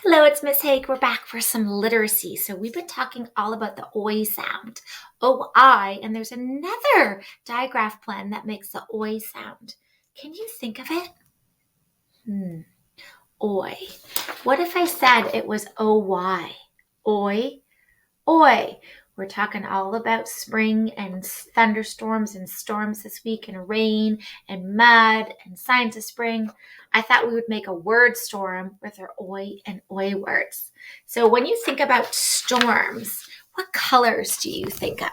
Hello, it's Miss Haig. We're back for some literacy. So we've been talking all about the oi sound, O-I, and there's another digraph blend that makes the oi sound. Can you think of it? Oi. What if I said it was O-Y? Oi, oi. We're talking all about spring and thunderstorms and storms this week and rain and mud and signs of spring. I thought we would make a word storm with our oi and oi words. So when you think about storms, what colors do you think of?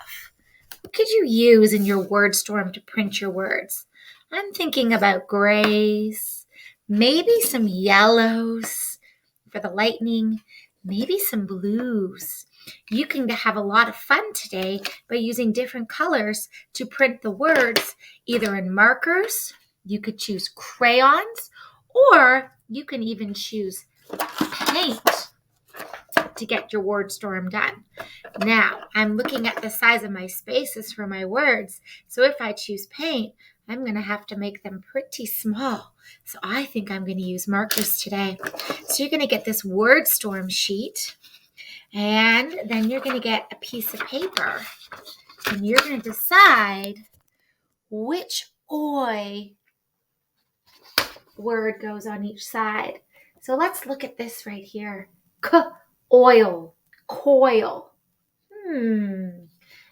What could you use in your word storm to print your words? I'm thinking about grays, maybe some yellows for the lightning, maybe some blues. You can have a lot of fun today by using different colors to print the words, either in markers, you could choose crayons, or you can even choose paint to get your word storm done. Now, I'm looking at the size of my spaces for my words, so if I choose paint, I'm going to have to make them pretty small. So I think I'm going to use markers today. So you're going to get this word storm sheet, and then you're going to get a piece of paper, and you're going to decide which oi word goes on each side. So let's look at this right here. Oil, coil.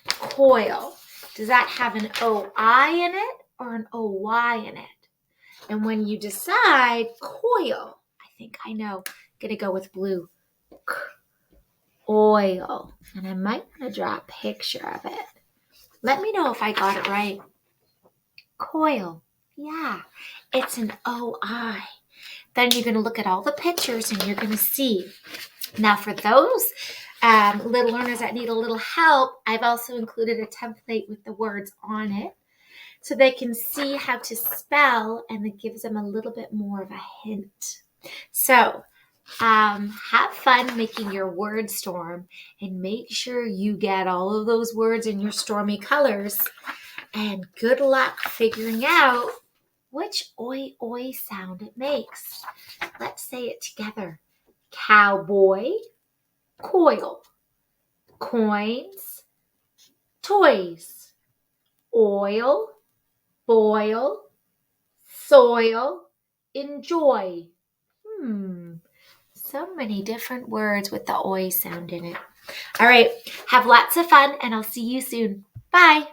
Coil. Does that have an O-I in it or an O-Y in it? And when you decide coil, I think I know. I'm going to go with blue. Oil. And I might want to draw a picture of it. Let me know if I got it right. Coil. Yeah, it's an O-I. Then you're going to look at all the pictures and you're going to see. Now for those little learners that need a little help, I've also included a template with the words on it so they can see how to spell, and it gives them a little bit more of a hint. So have fun making your word storm and make sure you get all of those words in your stormy colors, and good luck figuring out which oi oi sound it makes. Let's say it together. Cowboy, coil, coins, toys, oil, boil, soil, enjoy. So many different words with the oi sound in it. All right, have lots of fun, and I'll see you soon. Bye.